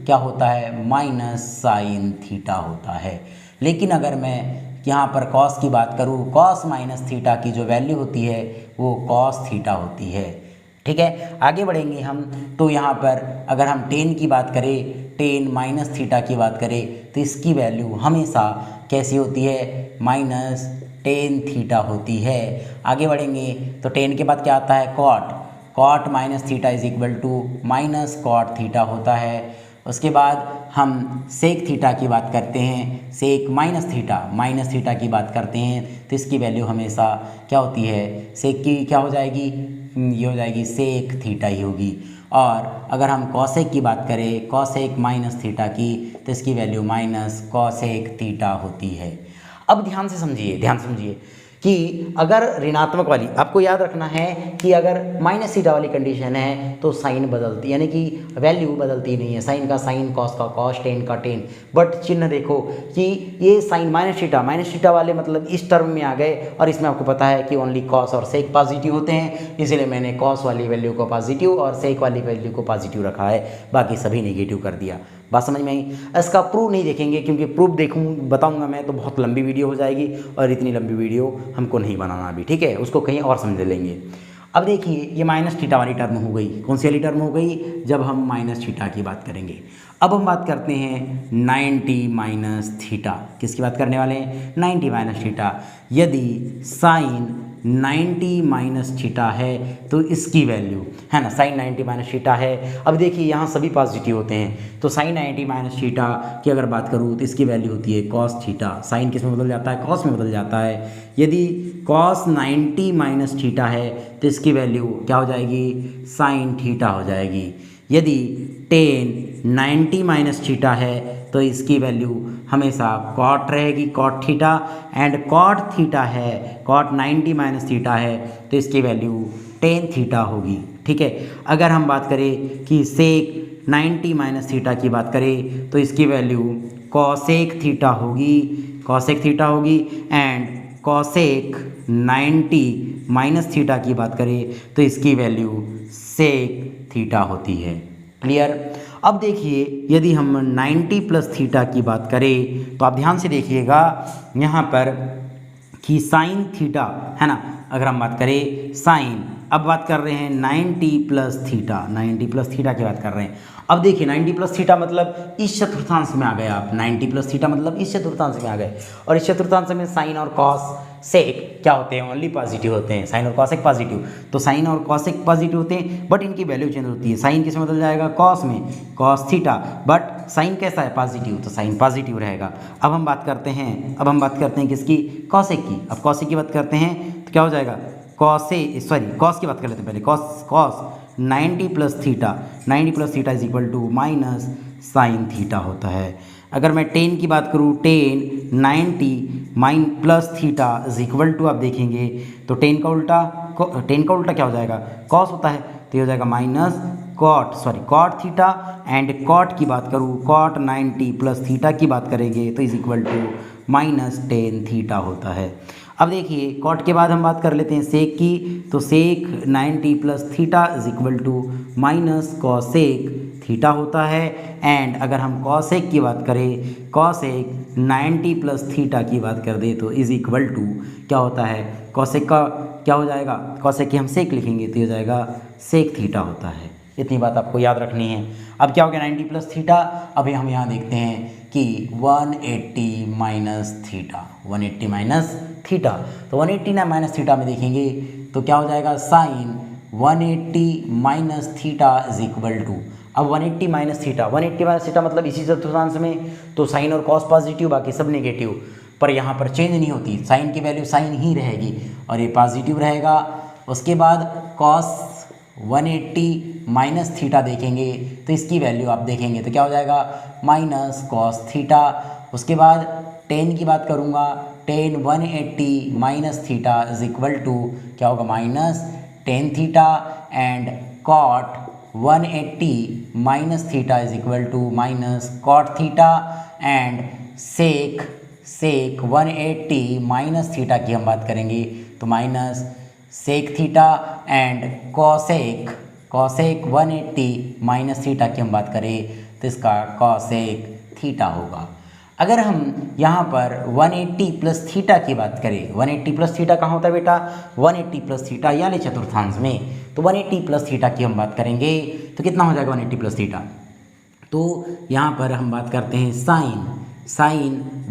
क्या होता है, माइनस साइन थीटा होता है। लेकिन अगर मैं यहाँ पर कॉस की बात करूँ, कॉस माइनस थीटा की जो वैल्यू होती है वो कॉस थीटा होती है। ठीक है, आगे बढ़ेंगे हम। तो यहाँ पर अगर हम टेन की बात करें, टेन माइनस थीटा की बात करें तो इसकी वैल्यू हमेशा कैसी होती है, माइनस टेन थीटा होती है। आगे बढ़ेंगे तो टेन के बाद क्या आता है, cot, cot minus theta is equal to minus cot theta होता है। उसके बाद हम सेक थीटा की बात करते हैं, सेक माइनस थीटा की बात करते हैं तो इसकी वैल्यू हमेशा क्या होती है, सेक की क्या हो जाएगी, ये हो जाएगी सेक थीटा ही होगी। और अगर हम कॉसेक की बात करें, कॉसेक माइनस थीटा की, तो इसकी वैल्यू माइनस कॉसेक थीटा होती है। अब ध्यान से समझिए, ध्यान समझिए कि अगर ऋणात्मक वाली, आपको याद रखना है कि अगर माइनस थीटा वाली कंडीशन है तो साइन बदलती, यानी कि वैल्यू बदलती नहीं है, साइन का साइन, कॉस का कॉस, टेन का टेन। बट चिन्ह देखो कि ये साइन माइनस थीटा वाले मतलब इस टर्म में आ गए, और इसमें आपको पता है कि ओनली कॉस और सेक पॉजिटिव होते हैं, इसलिए मैंने कॉस वाली वैल्यू को पॉजिटिव और सेक वाली वैल्यू को पॉजिटिव रखा है, बाकी सभी नेगेटिव कर दिया। बात समझ में आई? इसका प्रूफ नहीं देखेंगे क्योंकि प्रूफ बताऊंगा मैं तो बहुत लंबी वीडियो हो जाएगी, और इतनी लंबी वीडियो हमको नहीं बनाना अभी, ठीक है, उसको कहीं और समझ लेंगे। अब देखिए ये माइनस थीटा वाली टर्म हो गई, कौन सी वाली टर्म हो गई, जब हम माइनस थीटा की बात करेंगे। अब हम बात करते हैं 90 माइनस थीटा, किसकी बात करने वाले हैं, 90 माइनस थीटा। यदि साइन 90 माइनस थीटा है तो इसकी वैल्यू है ना, साइन 90 माइनस थीटा है। अब देखिए यहाँ सभी पॉजिटिव होते हैं, तो साइन 90 माइनस थीटा की अगर बात करूँ तो इसकी वैल्यू होती है कॉस थीटा। साइन किस में बदल जाता है, कॉस में बदल जाता है। यदि कॉस 90 माइनस थीटा है तो इसकी वैल्यू क्या हो जाएगी, साइन थीटा हो जाएगी। यदि टेन 90 माइनस थीटा है तो इसकी वैल्यू हमेशा कॉट रहेगी, cot theta. And cot theta है, कॉट 90 माइनस थीटा है तो इसकी वैल्यू टेन थीटा होगी। ठीक है, अगर हम बात करें कि सेक 90 माइनस थीटा की बात करें तो इसकी वैल्यू कॉसेक थीटा होगी, कॉसेक थीटा होगी। एंड कॉसेक 90 माइनस थीटा की बात करें तो इसकी वैल्यू सेक थीटा होती है। क्लियर? अब देखिए यदि हम 90 प्लस थीटा की बात करें तो आप ध्यान से देखिएगा यहाँ पर कि साइन थीटा है ना, अगर हम बात करें साइन, अब बात कर रहे हैं 90 प्लस थीटा, 90 प्लस थीटा की बात कर रहे हैं। अब देखिए 90 प्लस थीटा मतलब इस चतुर्थांश में आ गए आप, 90 प्लस थीटा मतलब इस चतुर्थांश में आ गए, और इस चतुर्थांश में साइन और कॉस सेक क्या होते हैं, ओनली पॉजिटिव होते हैं, साइन और कॉसेक पॉजिटिव। तो साइन और कॉसेक पॉजिटिव होते हैं बट इनकी वैल्यू चेंज होती है, साइन किस में बदल जाएगा, कॉस में, कॉस थीटा, बट साइन कैसा है, पॉजिटिव, तो साइन पॉजिटिव रहेगा। अब हम बात करते हैं किसकी, कॉसेक की। अब कॉसेक की बात करते हैं तो क्या हो जाएगा, कॉस की बात कर लेते हैं पहले, cos 90 plus theta is equal to minus sine theta होता है। अगर मैं टेन की बात करूँ, tan 90 plus theta is equal to, आप देखेंगे तो टेन का उल्टा क्या हो जाएगा, कॉस होता है, तो ये हो जाएगा minus cot theta. And cot की बात करूँ, कॉट 90 प्लस थीटा की बात करेंगे तो is equal to minus tan theta होता है। अब देखिए कॉट के बाद हम बात कर लेते हैं सेक की, तो sec 90 plus theta is equal to minus cosec theta होता है। एंड अगर हम कॉसेक की बात करें, कॉसेक 90 प्लस थीटा की बात कर दें तो इज इक्वल टू क्या होता है, कॉसेक का क्या हो जाएगा, कॉसेक की हम सेक लिखेंगे तो ये हो जाएगा सेक थीटा होता है। इतनी बात आपको याद रखनी है। अब क्या हो गया 90 प्लस थीटा, अभी हम यहाँ देखते हैं कि 180 माइनस थीटा, 180 माइनस थीटा, तो 180 माइनस थीटा में देखेंगे तो क्या हो जाएगा, sine 180 minus theta is equal to, अब 180 माइनस थीटा मतलब इसी चतुर्थांश में, तो साइन और कॉस पॉजिटिव, बाकी सब नेगेटिव, पर यहाँ पर चेंज नहीं होती, साइन की वैल्यू साइन ही रहेगी और ये पॉजिटिव रहेगा। उसके बाद कॉस 180 माइनस थीटा देखेंगे तो इसकी वैल्यू आप देखेंगे तो क्या हो जाएगा, माइनस कॉस थीटा। उसके बाद टेन की बात करूँगा, tan 180 minus theta is equal to क्या होगा, minus tan theta. And cot 180 minus theta is equal to minus cot theta. And sec sec 180 minus theta की हम बात करेंगे तो minus sec theta and cosec 180 minus theta की हम बात करें तो इसका कॉसेक थीटा होगा। अगर हम यहाँ पर 180 प्लस थीटा की बात करें, 180 प्लस थीटा कहाँ होता है बेटा, 180 प्लस थीटा यानी चतुर्थांश में, तो 180 प्लस थीटा की हम बात करेंगे तो कितना हो जाएगा 180 प्लस थीटा। तो यहाँ पर हम बात करते हैं साइन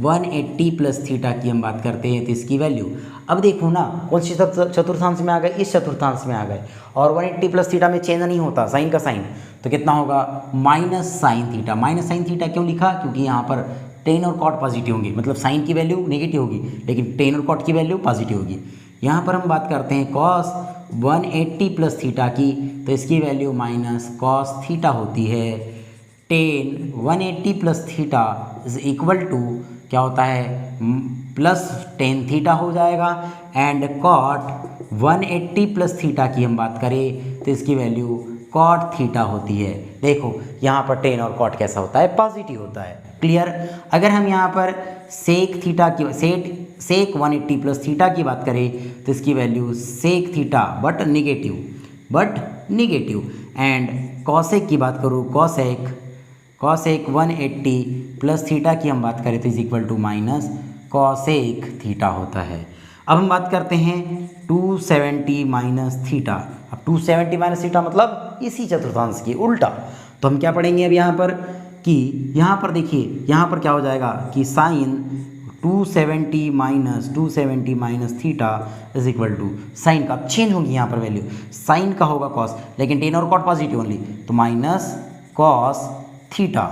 180 प्लस थीटा की हम बात करते हैं तो इसकी वैल्यू, अब देखो ना कौन सी चतुर्थांश में आ गए, इस चतुर्थांश में आ गए और 180 प्लस थीटा में चेंज नहीं होता साइन का साइन, तो कितना होगा minus sine theta. Minus sine theta क्यों लिखा, क्योंकि यहाँ पर टेन और कॉट पॉजिटिव होंगे, मतलब साइन की वैल्यू नेगेटिव होगी लेकिन टेन और कॉट की वैल्यू पॉजिटिव होगी। यहाँ पर हम बात करते हैं कॉस 180 प्लस थीटा की तो इसकी वैल्यू माइनस कॉस थीटा होती है। Tan 180 plus theta is equal to क्या होता है प्लस टेन थीटा हो जाएगा एंड कॉट 180 प्लस थीटा की हम बात करें तो इसकी वैल्यू कॉट थीटा होती है। देखो यहाँ पर टेन और कॉट कैसा होता है, पॉजिटिव होता है। क्लियर। अगर हम यहाँ पर सेक थीटा की सेक 180 प्लस थीटा की बात करें तो इसकी value sec theta but negative and cosec की बात करूँ कॉसेक 180 प्लस थीटा की हम बात करें तो is equal to minus cosec theta होता है। अब हम बात करते हैं 270 माइनस थीटा। अब 270 माइनस थीटा मतलब इसी चतुर्थांश की उल्टा, तो हम क्या पढ़ेंगे अब यहाँ पर कि यहाँ पर देखिए यहाँ पर क्या हो जाएगा कि sine 270 minus theta is equal to sign का चेंज होगी यहाँ पर वैल्यू, साइन का होगा कॉस लेकिन टेन और कॉट पॉजिटिव ओनली तो माइनस कॉस थीटा।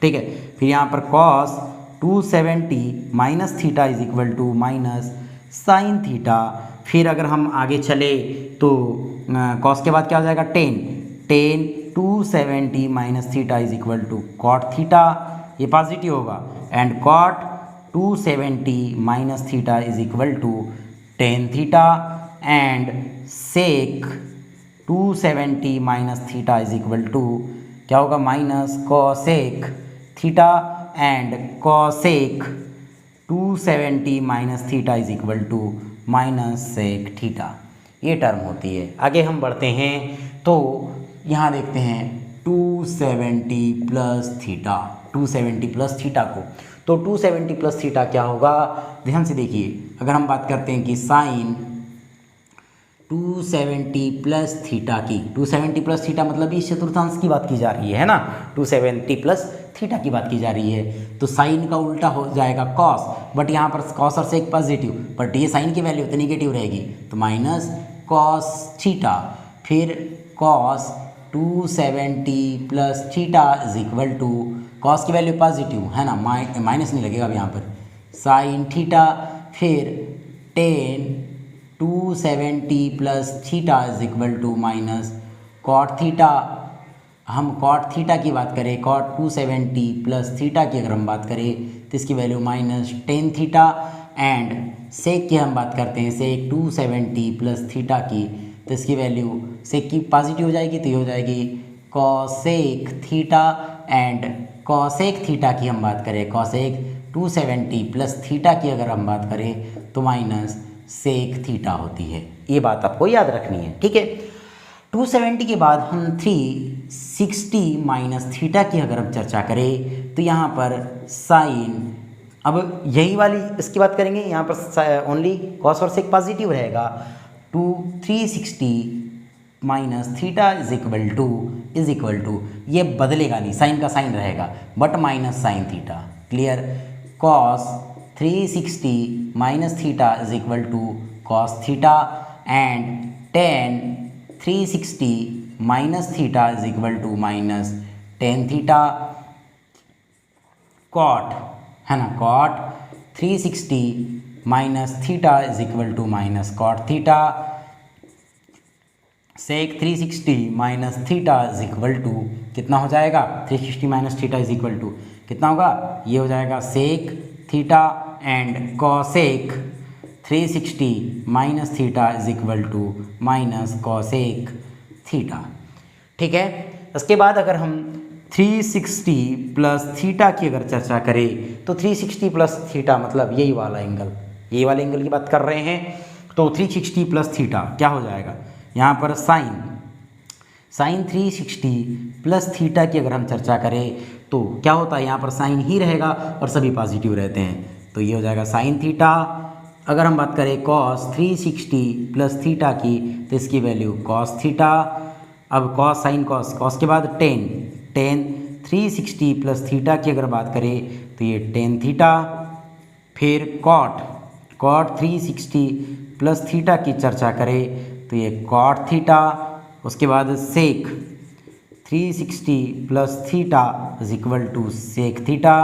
ठीक है, फिर यहाँ पर cos 270 minus theta is equal to minus sine theta. फिर अगर हम आगे चले तो कॉस के बाद क्या हो जाएगा tan 270 minus theta is equal to cot theta, ये पॉजिटिव होगा and cot 270 minus theta is equal to tan theta and sec 270 minus theta is equal to क्या होगा minus cosec theta and cosec 270 minus theta is equal to minus sec theta, ये term होती है। आगे हम बढ़ते हैं तो यहाँ देखते हैं 270 प्लस थीटा को, तो 270 प्लस थीटा क्या होगा, ध्यान से देखिए। अगर हम बात करते हैं कि साइन 270 प्लस थीटा की, 270 प्लस थीटा मतलब इस चतुर्थांश की बात की जा रही है ना, 270 प्लस थीटा की बात की जा रही है तो साइन का उल्टा हो जाएगा कॉस, बट यहाँ पर कॉस और सेक पॉजिटिव बट ये साइन की वैल्यू तो नेगेटिव रहेगी तो माइनस कॉस थीटा। फिर cos 270 plus theta is equal to cos की वैल्यू पॉजिटिव है ना, माइनस नहीं लगेगा अब यहाँ पर साइन थीटा। फिर tan 270 plus theta is equal to minus cot theta. हम कॉट थीटा की बात करें, कॉट 270 प्लस थीटा की अगर हम बात करें तो इसकी value minus tan theta and sec की हम बात करते हैं सेक 270 प्लस थीटा की तो इसकी वैल्यू सेक की पॉजिटिव हो जाएगी तो ये हो जाएगी cosec theta and cosec theta की हम बात करें कॉसेक 270 प्लस थीटा की अगर हम बात करें तो माइनस सेक थीटा होती है। ये बात आपको याद रखनी है, ठीक है। 270 के बाद हम 360 माइनस थीटा की अगर हम चर्चा करें तो यहाँ पर साइन, अब यही वाली इसकी बात करेंगे, यहाँ पर ओनली कॉस और सेक पॉजिटिव रहेगा। 360 minus theta is equal to ये बदलेगा नहीं, साइन का साइन रहेगा but minus sine theta. Clear. Cos 360 minus theta is equal to cos theta and tan 360 minus theta is equal to minus tan theta. Cot है ना, cot 360 minus theta is equal to minus cot theta. Sec 360 minus theta is equal to कितना हो जाएगा, 360 minus theta is equal to कितना होगा, ये हो जाएगा sec theta and cosec 360 minus theta is equal to minus cosec theta. ठीक है। उसके बाद अगर हम 360 प्लस थीटा की अगर चर्चा करें तो 360 प्लस थीटा मतलब यही वाला एंगल, यही वाले एंगल की बात कर रहे हैं। तो 360 प्लस थीटा क्या हो जाएगा यहाँ पर साइन 360 प्लस थीटा की अगर हम चर्चा करें तो क्या होता है यहाँ पर साइन ही रहेगा और सभी पॉजिटिव रहते हैं, तो ये हो जाएगा साइन थीटा। अगर हम बात करें कॉस 360 प्लस थीटा की तो इसकी वैल्यू कॉस थीटा। अब कॉस साइन कॉस के बाद टेन 360 प्लस थीटा की अगर बात करें तो ये टेन थीटा। फिर कॉट 360 प्लस थीटा की चर्चा करें तो ये कॉट थीटा। उसके बाद sec 360 plus theta is equal to sec theta.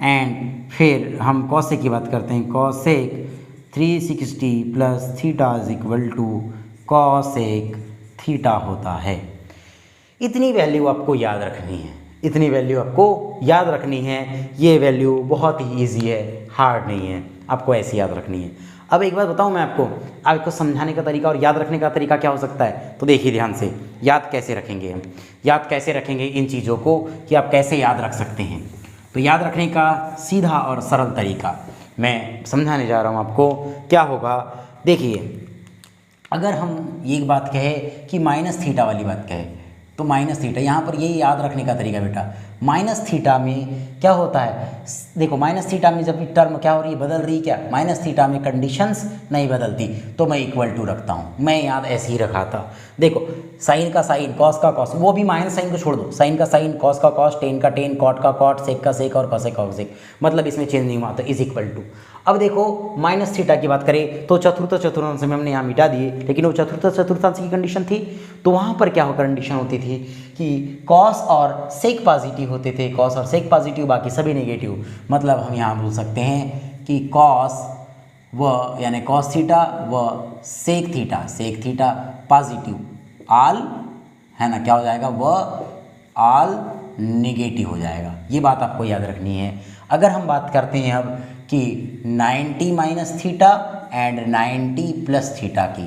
And फिर हम कॉसेक की बात करते हैं, cosec 360 plus theta is equal to cosec theta होता है। इतनी वैल्यू आपको याद रखनी है, इतनी वैल्यू आपको याद रखनी है। ये वैल्यू बहुत ही ईजी है, हार्ड नहीं है, आपको ऐसी याद रखनी है। अब एक बात बताऊं मैं आपको समझाने का तरीका और याद रखने का तरीका क्या हो सकता है, तो देखिए ध्यान से। याद कैसे रखेंगे हम, याद कैसे रखेंगे इन चीज़ों को कि आप कैसे याद रख सकते हैं। तो याद रखने का सीधा और सरल तरीका मैं समझाने जा रहा हूँ आपको। क्या होगा देखिए, अगर हम एक बात कहें कि माइनस थीटा वाली बात कहें तो माइनस थीटा, यहाँ पर यही याद रखने का तरीका बेटा। माइनस थीटा में क्या होता है, देखो माइनस थीटा में जब टर्म क्या हो रही है, बदल रही है क्या, माइनस थीटा में कंडीशंस नहीं बदलती तो मैं इक्वल टू रखता हूँ, मैं याद ऐसे ही रखा था। देखो साइन का साइन, कॉस का कॉस, वो भी माइनस साइन को छोड़ दो, साइन का साइन, कॉस का कॉस, टेन का टेन, कॉट का कॉट, सेक का सेक और कॉसेक का कॉसेक, मतलब इसमें चेंज नहीं हुआ तो इज इक्वल टू। अब देखो माइनस थीटा की बात करें तो चतुर्थांश में हमने यहाँ मिटा दिए, लेकिन वो चतुर्थांश की कंडीशन थी तो वहाँ पर क्या कंडीशन होती थी कि कॉस और सेक पॉजिटिव होते थे, कॉस और सेक पॉजिटिव, बाकी सभी नेगेटिव। मतलब हम यहाँ बोल सकते हैं कि कॉस व यानी कॉस थीटा व सेक थीटा पॉजिटिव, आल है ना, क्या हो जाएगा, वह आल नेगेटिव हो जाएगा। ये बात आपको याद रखनी है। अगर हम बात करते हैं अब कि 90 minus theta and 90 plus theta की,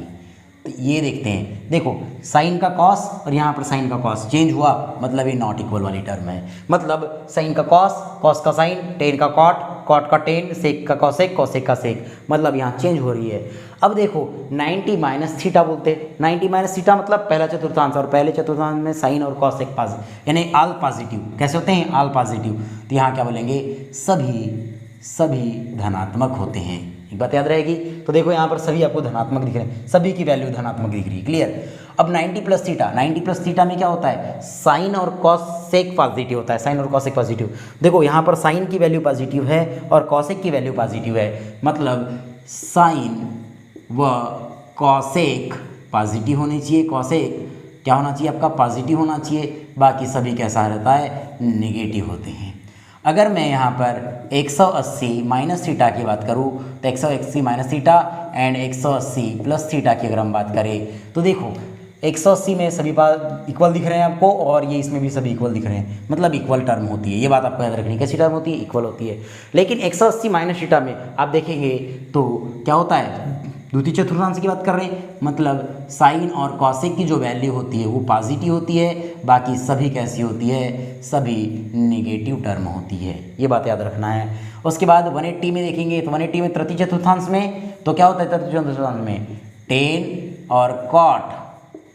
तो ये देखते हैं, देखो साइन का कॉस और यहाँ पर साइन का कॉस चेंज हुआ, मतलब ये नॉट इक्वल वाली टर्म है। मतलब साइन का कॉस, कॉस का साइन, टेन का कॉट, कॉट का टेन, सेक का कॉसेक, कॉसेक का सेक, मतलब यहाँ चेंज हो रही है। अब देखो 90 माइनस थीटा बोलते हैं, 90 माइनस थीटा मतलब पहला चतुर्थांश, और पहले चतुर्थांश में साइन और कॉसेक पॉजिटिव यानी आल पॉजिटिव, कैसे होते हैं, आल पॉजिटिव। तो यहाँ क्या बोलेंगे, सभी धनात्मक होते हैं। एक बात याद रहेगी। तो देखो यहाँ पर सभी आपको धनात्मक दिख रहे हैं, सभी की वैल्यू धनात्मक दिख रही है, क्लियर। अब 90 प्लस थीटा में क्या होता है, साइन और कॉसेक पॉजिटिव होता है, साइन और कॉसेक पॉजिटिव। देखो यहाँ पर साइन की वैल्यू पॉजिटिव है और कॉसेक की वैल्यू पॉजिटिव है, मतलब साइन व कॉसेक पॉजिटिव होनी चाहिए, कॉसेक क्या होना चाहिए आपका, पॉजिटिव होना चाहिए, बाकी सभी कैसा रहता है, नेगेटिव होते हैं। अगर मैं यहाँ पर 180 माइनस थीटा की बात करूँ तो 180 minus theta and 180 plus theta की अगर हम बात करें तो देखो 180 में सभी बात इक्वल दिख रहे हैं आपको और ये इसमें भी सभी इक्वल दिख रहे हैं, मतलब इक्वल टर्म होती है। ये बात आपको याद रखनी है, कैसी टर्म होती है, इक्वल होती है। लेकिन 180 माइनस थीटा में आप देखेंगे तो क्या होता है, द्वितीय चतुर्थांश की बात कर रहे हैं, मतलब साइन और कॉसेक की जो वैल्यू होती है वो पॉजिटिव होती है, बाकी सभी कैसी होती है, सभी नेगेटिव टर्म होती है। ये बात याद रखना है। उसके बाद 180 में देखेंगे तो 180 में तृतीय चतुर्थांश में तो क्या होता है, तृतीय चतुर्थांश में टेन और कॉट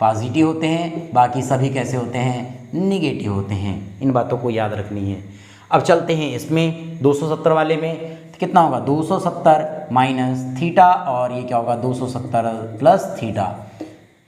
पॉजिटिव होते हैं, बाकी सभी कैसे होते हैं, नेगेटिव होते हैं। इन बातों को याद रखनी है। अब चलते हैं इसमें 270 वाले में, कितना होगा, 270 माइनस थीटा और ये क्या होगा, 270 प्लस थीटा।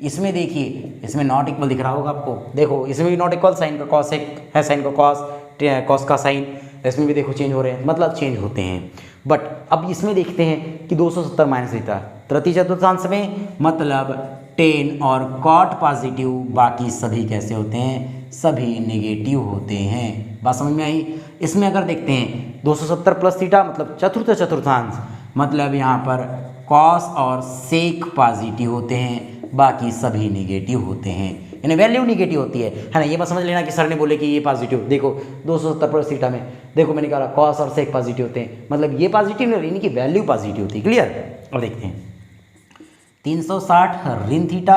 इसमें देखिए, इसमें नॉट इक्वल दिख रहा होगा आपको, देखो इसमें भी नॉट इक्वल, साइन का कॉसेक है, साइन का कॉस, कॉस का साइन, इसमें भी देखो चेंज हो रहे हैं, मतलब चेंज होते हैं। बट अब इसमें देखते हैं कि 270 माइनस थीटा तृतीय चतुर्थांश में, मतलब टेन और कॉट पॉजिटिव, बाकी सभी कैसे होते हैं, सभी नेगेटिव होते हैं। बात समझ में आई। इसमें अगर देखते हैं 270 प्लस थीटा मतलब चतुर्थ चतुर्थांश, मतलब यहाँ पर कॉस और सेक पॉजिटिव होते हैं, बाकी सभी नेगेटिव होते हैं, यानी वैल्यू नेगेटिव होती है ना। ये बात समझ लेना कि सर ने बोले कि ये पॉजिटिव, देखो 270 प्लस थीटा में देखो मैंने कहा कॉस और सेक पॉजिटिव होते हैं, मतलब ये पॉजिटिव नहीं, इनकी वैल्यू पॉजिटिव होती है, क्लियर। अब देखते हैं 360 ऋण थीटा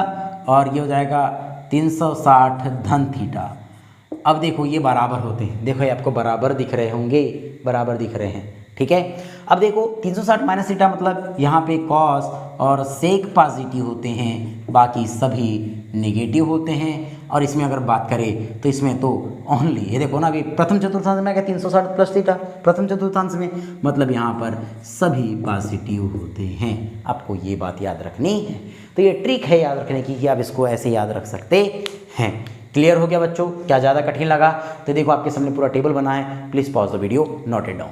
और ये हो जाएगा 360 धन थीटा। अब देखो ये बराबर होते हैं, देखो ये आपको बराबर दिख रहे होंगे, बराबर दिख रहे हैं, ठीक है। अब देखो 360 माइनस थीटा मतलब यहाँ पे कॉस और सेक पॉजिटिव होते हैं, बाकी सभी नेगेटिव होते हैं। और इसमें अगर बात करें तो इसमें तो ओनली ये देखो ना, अभी प्रथम चतुर्थांश में क्या 360 प्लस थीटा प्रथम चतुर्थांश में, मतलब यहाँ पर सभी पॉजिटिव होते हैं। आपको ये बात याद रखनी है, तो ये ट्रिक है याद रखने की कि आप इसको ऐसे याद रख सकते हैं। क्लियर हो गया बच्चों? क्या ज़्यादा कठिन लगा? तो देखो आपके सामने पूरा टेबल बना है, please pause the video, note it down.